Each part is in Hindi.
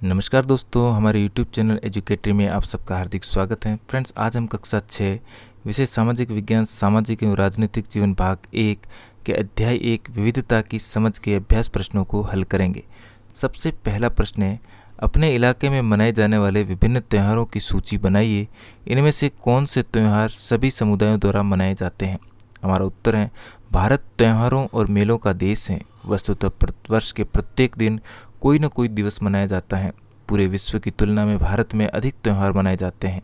नमस्कार दोस्तों, हमारे YouTube चैनल एजुकेटरी में आप सबका हार्दिक स्वागत है। फ्रेंड्स, आज हम कक्षा 6 विषय सामाजिक विज्ञान सामाजिक एवं राजनीतिक जीवन भाग 1 के अध्याय 1 विविधता की समझ के अभ्यास प्रश्नों को हल करेंगे। सबसे पहला प्रश्न है, अपने इलाके में मनाए जाने वाले विभिन्न त्योहारों की सूची बनाइए। इनमें से कौन से त्यौहार सभी समुदायों द्वारा मनाए जाते हैं? हमारा उत्तर है, भारत त्योहारों और मेलों का देश है। वस्तुतः वर्ष के प्रत्येक दिन कोई न कोई दिवस मनाया जाता है। पूरे विश्व की तुलना में भारत में अधिक त्यौहार मनाए जाते हैं।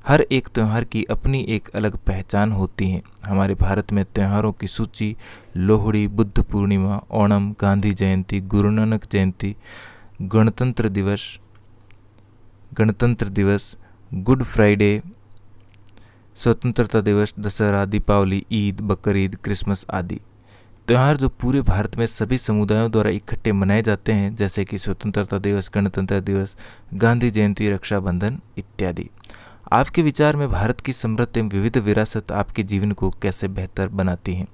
हर एक त्यौहार की अपनी एक अलग पहचान होती है। हमारे भारत में त्योहारों की सूची लोहड़ी, बुद्ध पूर्णिमा, ओणम, गांधी जयंती, गुरु नानक जयंती, गणतंत्र दिवस, गुड फ्राइडे, स्वतंत्रता दिवस, दशहरा, दीपावली, ईद, बकरीद, क्रिसमस आदि त्यौहार जो पूरे भारत में सभी समुदायों द्वारा इकट्ठे मनाए जाते हैं, जैसे कि स्वतंत्रता दिवस, गणतंत्र दिवस, गांधी जयंती, रक्षाबंधन इत्यादि। आपके विचार में भारत की समृद्ध एवं विविध विरासत आपके जीवन को कैसे बेहतर बनाती है?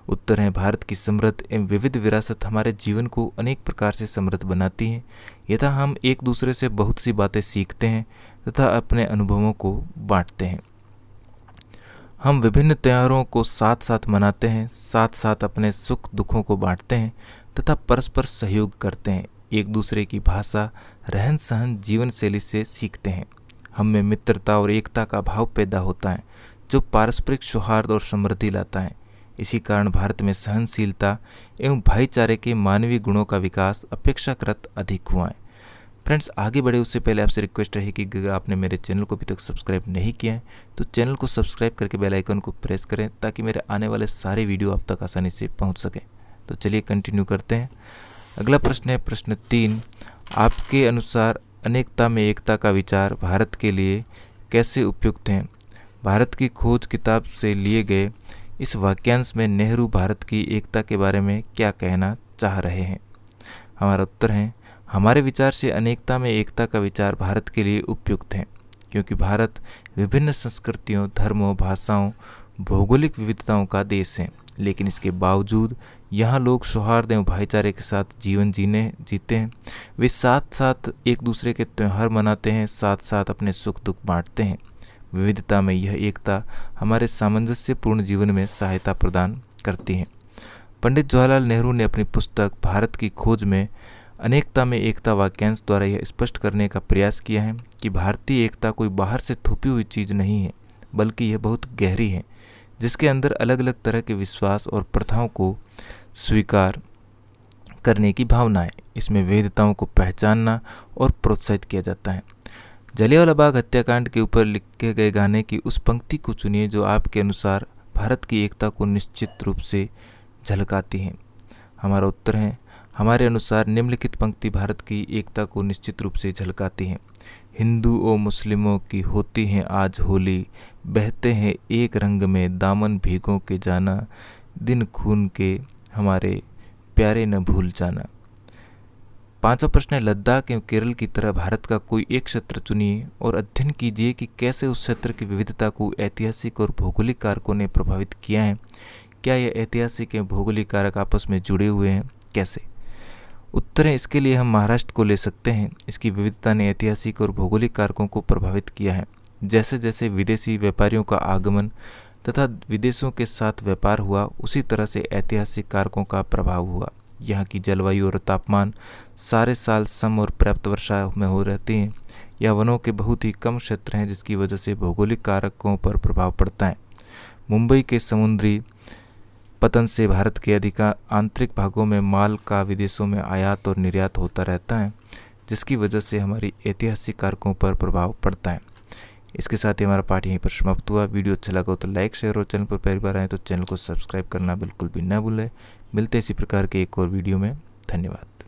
उत्तर है, भारत की समृद्ध एवं विविध विरासत हमारे जीवन को अनेक प्रकार से समृद्ध बनाती है। यथा हम एक दूसरे से बहुत सी बातें सीखते हैं तथा अपने अनुभवों को बांटते हैं। हम विभिन्न त्योहारों को साथ साथ मनाते हैं, साथ साथ अपने सुख दुखों को बांटते हैं तथा परस्पर सहयोग करते हैं। एक दूसरे की भाषा, रहन सहन, जीवन शैली से सीखते हैं। हम में मित्रता और एकता का भाव पैदा होता है, जो पारस्परिक सौहार्द और समृद्धि लाता है। इसी कारण भारत में सहनशीलता एवं भाईचारे के मानवीय गुणों का विकास अपेक्षाकृत अधिक हुआ है। फ्रेंड्स, आगे बढ़े उससे पहले आपसे रिक्वेस्ट रही कि अगर आपने मेरे चैनल को अभी तक सब्सक्राइब नहीं किया है तो चैनल को सब्सक्राइब करके बेल आइकन को प्रेस करें, ताकि मेरे आने वाले सारे वीडियो आप तक आसानी से पहुंच सकें। तो चलिए कंटिन्यू करते हैं। अगला प्रश्न है प्रश्न 3, आपके अनुसार अनेकता में एकता का विचार भारत के लिए कैसे उपयुक्त है? भारत की खोज किताब से लिए गए इस वाक्यांश में नेहरू भारत की एकता के बारे में क्या कहना चाह रहे हैं? हमारा उत्तर है, हमारे विचार से अनेकता में एकता का विचार भारत के लिए उपयुक्त है, क्योंकि भारत विभिन्न संस्कृतियों, धर्मों, भाषाओं, भौगोलिक विविधताओं का देश है। लेकिन इसके बावजूद यहाँ लोग सौहार्द एवं भाईचारे के साथ जीवन जीते हैं। वे साथ साथ एक दूसरे के त्यौहार मनाते हैं, साथ साथ अपने सुख दुख बांटते हैं। विविधता में यह एकता हमारे सामंजस्यपूर्ण जीवन में सहायता प्रदान करती है। पंडित जवाहरलाल नेहरू ने अपनी पुस्तक भारत की खोज में अनेकता में एकता वाक्यांश द्वारा यह स्पष्ट करने का प्रयास किया है कि भारतीय एकता कोई बाहर से थोपी हुई चीज़ नहीं है, बल्कि यह बहुत गहरी है, जिसके अंदर अलग अलग तरह के विश्वास और प्रथाओं को स्वीकार करने की भावना है। इसमें विविधताओं को पहचानना और प्रोत्साहित किया जाता है। जलियांवाला बाग हत्याकांड के ऊपर लिखे गए गाने की उस पंक्ति को चुनिए जो आपके अनुसार भारत की एकता को निश्चित रूप से झलकाती है। हमारा उत्तर है, हमारे अनुसार निम्नलिखित पंक्ति भारत की एकता को निश्चित रूप से झलकाती हैं। हिंदू और मुस्लिमों की होती हैं आज होली, बहते हैं एक रंग में दामन भीगों के जाना, दिन खून के हमारे प्यारे न भूल जाना। पांचवा प्रश्न है, लद्दाख एवं केरल की तरह भारत का कोई एक क्षेत्र चुनिए और अध्ययन कीजिए कि कैसे उस क्षेत्र की विविधता को ऐतिहासिक और भौगोलिक कारकों ने प्रभावित किया है। क्या यह ऐतिहासिक एवं भौगोलिक कारक आपस में जुड़े हुए हैं? कैसे? उत्तर है, इसके लिए हम महाराष्ट्र को ले सकते हैं। इसकी विविधता ने ऐतिहासिक और भौगोलिक कारकों को प्रभावित किया है। जैसे जैसे विदेशी व्यापारियों का आगमन तथा विदेशों के साथ व्यापार हुआ, उसी तरह से ऐतिहासिक कारकों का प्रभाव हुआ। यहाँ की जलवायु और तापमान सारे साल सम और पर्याप्त वर्षा में हो रहती हैं। यह वनों के बहुत ही कम क्षेत्र हैं, जिसकी वजह से भौगोलिक कारकों पर प्रभाव पड़ता है। मुंबई के समुद्री पतन से भारत के आंतरिक भागों में माल का विदेशों में आयात और निर्यात होता रहता है, जिसकी वजह से हमारी ऐतिहासिक कारकों पर प्रभाव पड़ता है। इसके साथ ही हमारा पाठ यहीं पर समाप्त हुआ। वीडियो अच्छा लगा हो तो लाइक, शेयर और चैनल पर पहली बार आए तो चैनल को सब्सक्राइब करना बिल्कुल भी ना भूलें। मिलते हैं इसी प्रकार के एक और वीडियो में। धन्यवाद।